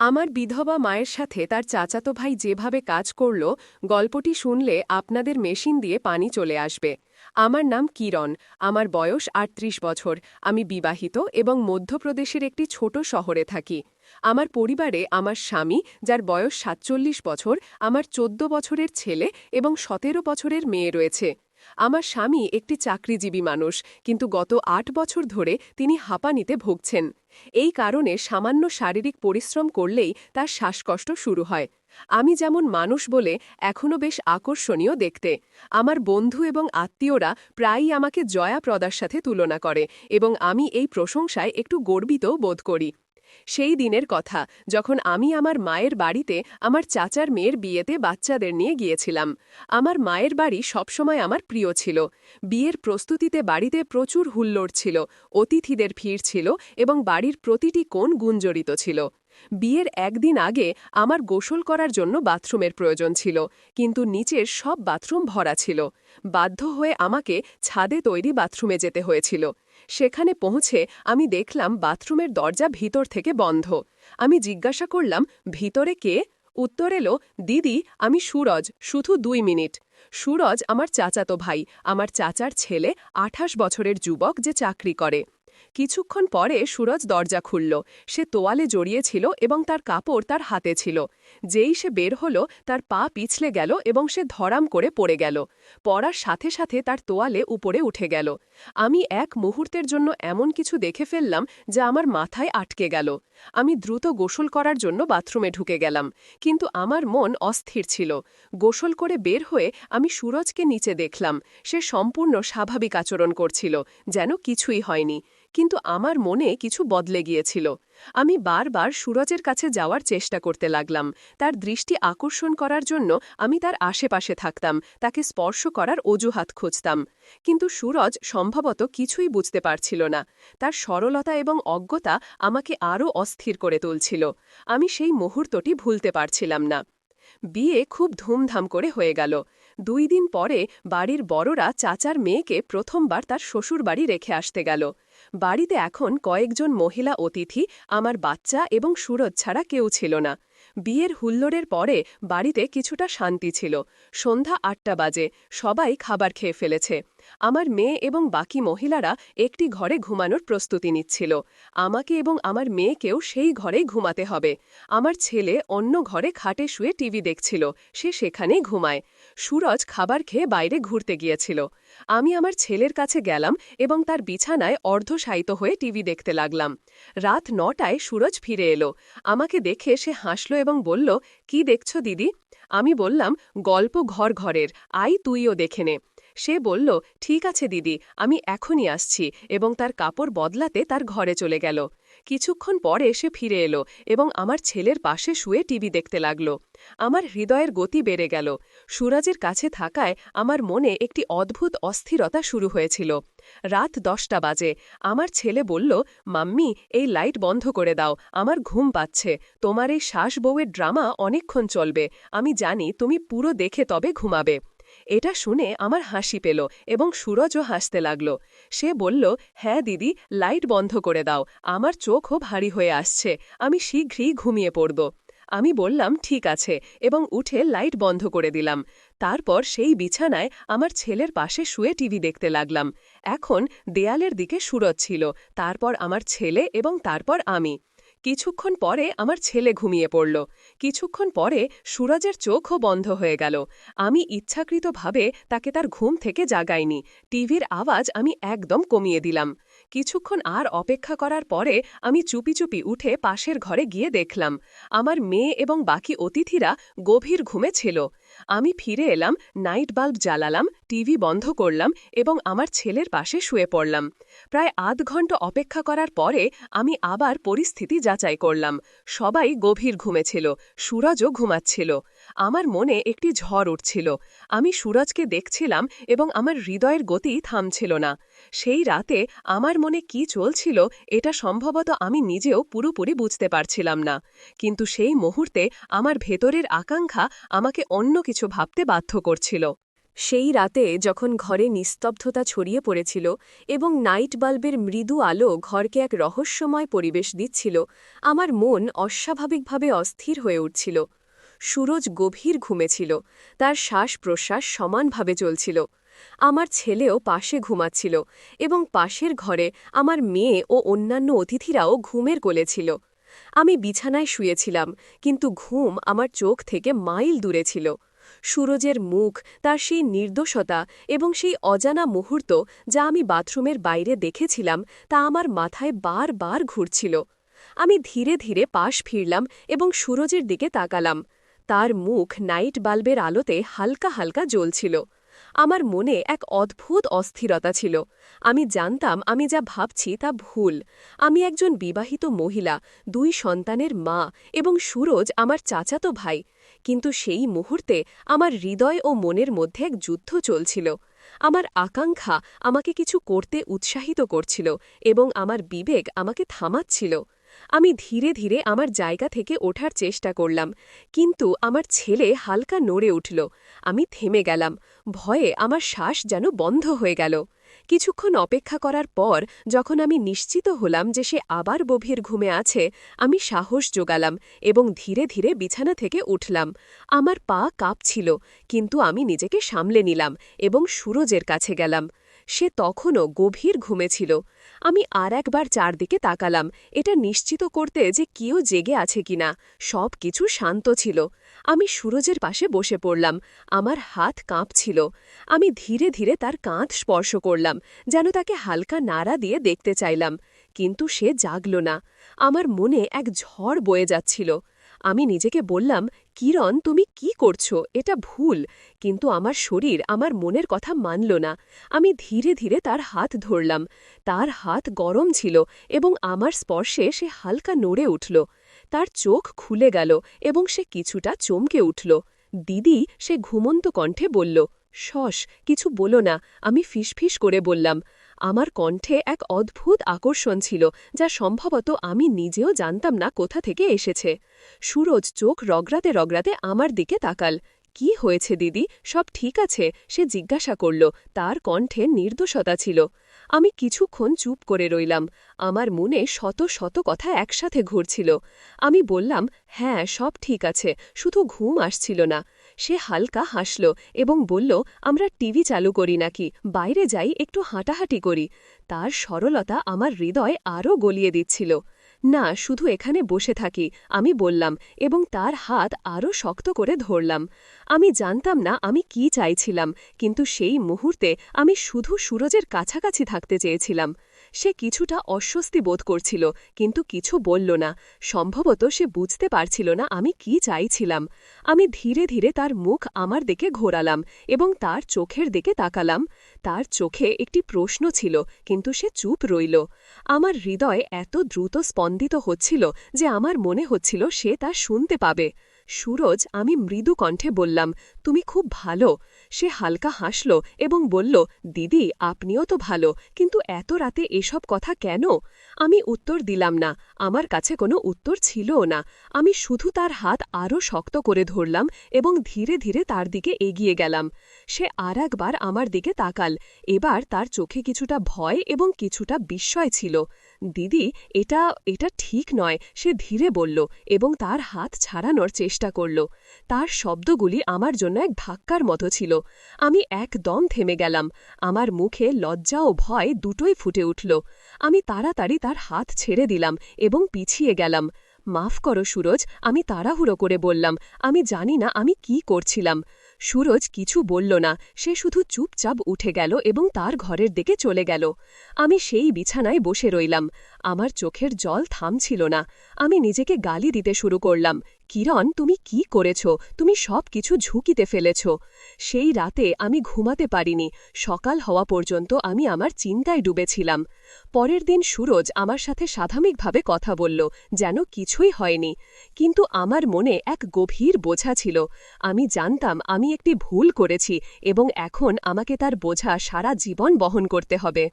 আমার বিধবা মায়ের সাথে তার চাচাতো ভাই যেভাবে কাজ করল, গল্পটি শুনলে আপনাদের মেশিন দিয়ে পানি চলে আসবে। আমার নাম কিরণ। আমার বয়স ৩৮ বছর। আমি বিবাহিত এবং মধ্যপ্রদেশের একটি ছোট শহরে থাকি। আমার পরিবারে আমার স্বামী, যার বয়স ৪৭ বছর, আমার ১৪ বছরের ছেলে এবং ১৭ বছরের মেয়ে রয়েছে। আমার স্বামী একটি চাকরিজীবী মানুষ, কিন্তু গত ৮ বছর ধরে তিনি হাঁপানিতে ভুগছেন। এই কারণে সামান্য শারীরিক পরিশ্রম করলেই তার শ্বাসকষ্ট শুরু হয়। আমি যেমন মানুষ বলে এখনও বেশ আকর্ষণীয় দেখতে। আমার বন্ধু এবং আত্মীয়রা প্রায়ই আমাকে জয়া প্রদার সাথে তুলনা করে, এবং আমি এই প্রশংসায় একটু গর্বিত বোধ করি। সেই দিনের কথা, যখন আমি আমার মায়ের বাড়িতে আমার চাচার মেয়ের বিয়েতে বাচ্চাদের নিয়ে গিয়েছিলাম। আমার মায়ের বাড়ি সবসময় আমার প্রিয় ছিল। বিয়ের প্রস্তুতিতে বাড়িতে প্রচুর হুল্লোড় ছিল, অতিথিদের ভিড় ছিল এবং বাড়ির প্রতিটি কোণ গুঞ্জরিত ছিল। বিয়ের একদিন আগে আমার গোসল করার জন্য বাথরুমের প্রয়োজন ছিল, কিন্তু নিচের সব বাথরুম ভরা ছিল। বাধ্য হয়ে আমাকে ছাদে তৈরি বাথরুমে যেতে হয়েছিল। সেখানে পৌঁছে আমি দেখলাম বাথরুমের দরজা ভিতর থেকে বন্ধ। আমি জিজ্ঞাসা করলাম, ভিতরে কে? উত্তর এলো, দিদি, আমি সুরজ, শুধু ২ মিনিট। সুরজ আমার চাচাতো ভাই, আমার চাচার ছেলে, ২৮ বছরের যুবক যে চাকরি করে। কিছুক্ষণ পরে সুরজ দরজা খুলল। সে তোয়ালে জড়িয়েছিল এবং তার কাপড় তার হাতে ছিল। যেই সে বের হল, তার পা পিছলে গেল এবং সে ধরাম করে পড়ে গেল। পড়ার সাথে সাথে তার তোয়ালে উপরে উঠে গেল। আমি এক মুহূর্তের জন্য এমন কিছু দেখে ফেললাম যা আমার মাথায় আটকে গেল। আমি দ্রুত গোসল করার জন্য বাথরুমে ঢুকে গেলাম, কিন্তু আমার মন অস্থির ছিল। গোসল করে বের হয়ে আমি সুরজকে নিচে দেখলাম। সে সম্পূর্ণ স্বাভাবিক আচরণ করছিল, যেন কিছুই হয়নি। কিন্তু আমার মনে কিছু বদলে গিয়েছিল। আমি বারবার সুরজের কাছে যাওয়ার চেষ্টা করতে লাগলাম। তার দৃষ্টি আকর্ষণ করার জন্য আমি তার আশেপাশে থাকতাম, তাকে স্পর্শ করার অজুহাত খুঁজতাম। কিন্তু সুরজ সম্ভবত কিছুই বুঝতে পারছিল না। তার সরলতা এবং অজ্ঞতা আমাকে আরও অস্থির করে তুলছিল। আমি সেই মুহূর্তটি ভুলতে পারছিলাম না। বিয়ে খুব ধুমধাম করে হয়ে গেল। ২ দিন পরে বাড়ির বড়রা চাচার মেয়েকে প্রথমবার তার শ্বশুরবাড়ি রেখে আসতে গেল। বাড়িতে এখন কয়েকজন মহিলা অতিথি, আমার বাচ্চা এবং সুরজ ছাড়া কেউ ছিল না। বিয়ের হুল্লোড়ের পরে বাড়িতে কিছুটা শান্তি ছিল। সন্ধ্যা ৮টা বাজে, সবাই খাবার খেয়ে ফেলেছে। আমার মেয়ে এবং বাকি মহিলারা একটি ঘরে ঘুমানোর প্রস্তুতি নিচ্ছিল। আমাকে এবং আমার মেয়েকেও সেই ঘরেই ঘুমাতে হবে। আমার ছেলে অন্য ঘরে খাটে শুয়ে টিভি দেখছিল, সে সেখানেই ঘুমায়। সুরজ খাবার খেয়ে বাইরে ঘুরতে গিয়েছিল। আমি আমার ছেলের কাছে গেলাম এবং তার বিছানায় অর্ধশায়িত হয়ে টিভি দেখতে লাগলাম। রাত ৯টায় সুরজ ফিরে এলো। আমাকে দেখে সে হাসল এবং বলল, কি দেখছো দিদি? আমি বললাম, গল্প ঘর ঘরের, আই তুইও দেখে নে। সে বলল, ঠিক আছে দিদি, আমি এখনই আসছি, এবং তার কাপড় বদলাতে তার ঘরে চলে গেল। কিছুক্ষণ পরে সে ফিরে এলো এবং আমার ছেলের পাশে শুয়ে টিভি দেখতে লাগল। আমার হৃদয়ের গতি বেড়ে গেল। সুরজের কাছে থাকায় আমার মনে একটি অদ্ভুত অস্থিরতা শুরু হয়েছিল। রাত ১০টা বাজে। আমার ছেলে বলল, মাম্মি, এই লাইট বন্ধ করে দাও, আমার ঘুম পাচ্ছে। তোমার এই শ্বাস বউয়ের ড্রামা অনেকক্ষণ চলবে। আমি জানি তুমি পুরো দেখে তবে ঘুমাবে। এটা শুনে আমার হাসি পেল এবং সুরজও হাসতে লাগল। সে বলল, হ্যাঁ দিদি, লাইট বন্ধ করে দাও, আমার চোখও ভারী হয়ে আসছে, আমি শীঘ্রই ঘুমিয়ে পড়ব। আমি বললাম, ঠিক আছে, এবং উঠে লাইট বন্ধ করে দিলাম। তারপর সেই বিছানায় আমার ছেলের পাশে শুয়ে টিভি দেখতে লাগলাম। এখন দেয়ালের দিকে সুরজ ছিল, তারপর আমার ছেলে এবং তারপর আমি। কিছুক্ষণ পরে আমার ছেলে ঘুমিয়ে পড়ল। কিছুক্ষণ পরে সুরজের চোখও বন্ধ হয়ে গেল। আমি ইচ্ছাকৃতভাবে তাকে তার ঘুম থেকে জাগাইনি। টিভির আওয়াজ আমি একদম কমিয়ে দিলাম। কিছুক্ষণ আর অপেক্ষা করার পরে আমি চুপি চুপি উঠে পাশের ঘরে গিয়ে দেখলাম আমার মেয়ে এবং বাকি অতিথিরা গভীর ঘুমে ছিল। আমি ফিরে এলাম, নাইট বাল্ব জ্বালালাম, টিভি বন্ধ করলাম এবং আমার ছেলের পাশে শুয়ে পড়লাম। প্রায় আধ ঘন্টা অপেক্ষা করার পরে আমি আবার পরিস্থিতি যাচাই করলাম। সবাই গভীর ঘুমে ছিল, সুরজও ঘুমাচ্ছিল। আমার মনে একটি ঝড় উঠছিল। আমি সুরজকে দেখছিলাম এবং আমার হৃদয়ের গতি থামছিল না। সেই রাতে আমার মনে কি চলছিল এটা সম্ভবত আমি নিজেও পুরোপুরি বুঝতে পারছিলাম না, কিন্তু সেই মুহূর্তে আমার ভেতরের আকাঙ্ক্ষা আমাকে অন্য কিছু ভাবতে বাধ্য করছিল। সেই রাতে যখন ঘরে নিস্তব্ধতা ছড়িয়ে পড়েছিল এবং নাইট বাল্বের মৃদু আলো ঘরকে এক রহস্যময় পরিবেশ দিচ্ছিল, আমার মন অস্বাভাবিকভাবে অস্থির হয়ে উঠছিল। সুরজ গভীর ঘুমেছিল, তার শ্বাস প্রশ্বাস সমানভাবে চলছিল। আমার ছেলেও পাশে ঘুমাচ্ছিল এবং পাশের ঘরে আমার মেয়ে ও অন্যান্য অতিথিরাও ঘুমের কোলে ছিল। আমি বিছানায় শুয়েছিলাম, কিন্তু ঘুম আমার চোখ থেকে মাইল দূরে ছিল। সুরজের মুখ, তার সেই নির্দোষতা এবং সেই অজানা মুহূর্ত যা আমি বাথরুমের বাইরে দেখেছিলাম, তা আমার মাথায় বারবার ঘুরছিল। আমি ধীরে ধীরে পাশ ফিরলাম এবং সুরজের দিকে তাকালাম। তার মুখ নাইট বাল্বের আলোতে হালকা হালকা জ্বলছিল। আমার মনে এক অদ্ভুত অস্থিরতা ছিল। আমি জানতাম আমি যা ভাবছি তা ভুল। আমি একজন বিবাহিত মহিলা, 2 সন্তানের মা এবং সুরজ আমার চাচাতো ভাই। কিন্তু সেই মুহূর্তে আমার হৃদয় ও মনের মধ্যে এক যুদ্ধ চলছিল। আমার আকাঙ্ক্ষা আমাকে কিছু করতে উৎসাহিত করছিল এবং আমার বিবেক আমাকে থামাচ্ছিল। আমি ধীরে ধীরে আমার জায়গা থেকে ওঠার চেষ্টা করলাম, কিন্তু আমার ছেলে হালকা নড়ে উঠল। আমি থেমে গেলাম। ভয়ে আমার শ্বাস যেন বন্ধ হয়ে গেল। কিছুক্ষণ অপেক্ষা করার পর যখন আমি নিশ্চিত হলাম যে সে আবার গভীর ঘুমে আছে, আমি সাহস জোগালাম এবং ধীরে ধীরে বিছানা থেকে উঠলাম। আমার পা কাঁপছিল, কিন্তু আমি নিজেকে সামলে নিলাম এবং সুরজের কাছে গেলাম। সে তখনও গভীর ঘুমে ছিল। আমি আর একবার চারদিকে তাকালাম, এটা নিশ্চিত করতে যে কেউ জেগে আছে কিনা। সব কিছু শান্ত ছিল। আমি সুরজের পাশে বসে পড়লাম। আমার হাত কাঁপছিল। আমি ধীরে ধীরে তার কাঁধ স্পর্শ করলাম, যেন তাকে হালকা নাড়া দিয়ে দেখতে চাইলাম। কিন্তু সে জাগল না। আমার মনে এক ঝড় বয়ে যাচ্ছিল। আমি নিজেকে বললাম, কিরণ, তুমি কি করছো? এটা ভুল। কিন্তু আমার শরীর আমার মনের কথা মানল না। আমি ধীরে ধীরে তার হাত ধরলাম। তার হাত গরম ছিল এবং আমার স্পর্শে সে হালকা নড়ে উঠল। তার চোখ খুলে গেল এবং সে কিছুটা চমকে উঠল। দিদি, সে ঘুমন্ত কণ্ঠে বলল। শশ, কিছু বলো না, আমি ফিসফিস করে বললাম। আমার কণ্ঠে এক অদ্ভুত আকর্ষণ ছিল, যা সম্ভবত আমি নিজেও জানতাম না কোথা থেকে এসেছে। সুরজ চোখ রগড়াতে রগড়াতে আমার দিকে তাকাল। কি হয়েছে দিদি, সব ঠিক আছে? সে জিজ্ঞাসা করল। তার কণ্ঠে নির্দোষতা ছিল। আমি কিছুক্ষণ চুপ করে রইলাম। আমার মনে শত শত কথা একসাথে ঘুরছিল। আমি বললাম, হ্যাঁ, সব ঠিক আছে, শুধু ঘুম আসছিল না। সে হালকা হাসল এবং বলল, আমরা টিভি চালু করি নাকি, বাইরে যাই, একটু হাঁটাহাঁটি করি। তার সরলতা আমার হৃদয় আরও গলিয়ে দিচ্ছিল। না, শুধু এখানে বসে থাকি, আমি বললাম এবং তার হাত আরও শক্ত করে ধরলাম। আমি জানতাম না আমি কি চাইছিলাম, কিন্তু সেই মুহূর্তে আমি শুধু সুরজের কাছাকাছি থাকতে চেয়েছিলাম। সে কিছুটা অস্বস্তি বোধ করছিল, কিন্তু কিছু বলল না। সম্ভবত সে বুঝতে পারছিল না আমি কি চাইছিলাম। আমি ধীরে ধীরে তার মুখ আমার দিকে ঘোরালাম এবং তার চোখের দিকে তাকালাম। তার চোখে একটি প্রশ্ন ছিল, কিন্তু সে চুপ রইল। আমার হৃদয় এত দ্রুত স্পন্দিত হচ্ছিল যে আমার মনে হচ্ছিল সে তা শুনতে পাবে। সুরজ, আমি মৃদু কণ্ঠে বললাম, তুমি খুব ভালো। সে হালকা হাসল এবং বলল, দিদি, আপনিও তো ভালো, কিন্তু এত রাতে এসব কথা কেন? আমি উত্তর দিলাম না। আমার কাছে কোনো উত্তর ছিলও না। আমি শুধু তার হাত আরও শক্ত করে ধরলাম এবং ধীরে ধীরে তার দিকে এগিয়ে গেলাম। সে আর একবার আমার দিকে তাকাল। এবার তার চোখে কিছুটা ভয় এবং কিছুটা বিস্ময় ছিল। দিদি, এটা এটা ঠিক নয়, সে ধীরে বলল এবং তার হাত ছাড়ানোর চেষ্টা করল। তার শব্দগুলি আমার জন্য এক ধাক্কার মতো ছিল। আমি একদম থেমে গেলাম। আমার মুখে লজ্জা ও ভয় দুটোই ফুটে উঠল। আমি তাড়াতাড়ি তার হাত ছেড়ে দিলাম এবং পিছিয়ে গেলাম। মাফ করো সুরজ, আমি তাড়াহুড়ো করে বললাম। আমি জানি না আমি কি করছিলাম। সুরজ কিছু বলল না। সে শুধু চুপচাপ উঠে গেল এবং তার ঘরের দিকে চলে গেল। আমি সেই বিছানায় বসে রইলাম। আমার চোখের জল থামছিল না। আমি নিজেকে গালি দিতে শুরু করলাম। কিরণ, তুমি কি করেছ? তুমি সব কিছু ঝুঁকিতে ফেলেছ। সেই রাতে আমি ঘুমাতে পারিনি। সকাল হওয়া পর্যন্ত আমি আমার চিন্তায় ডুবেছিলাম। পরের দিন সুরজ আমার সাথে স্বাভাবিকভাবে কথা বলল, যেন কিছুই হয়নি। কিন্তু আমার মনে এক গভীর বোঝা ছিল। আমি জানতাম আমি একটি ভুল করেছি এবং এখন আমাকে তার বোঝা সারা জীবন বহন করতে হবে।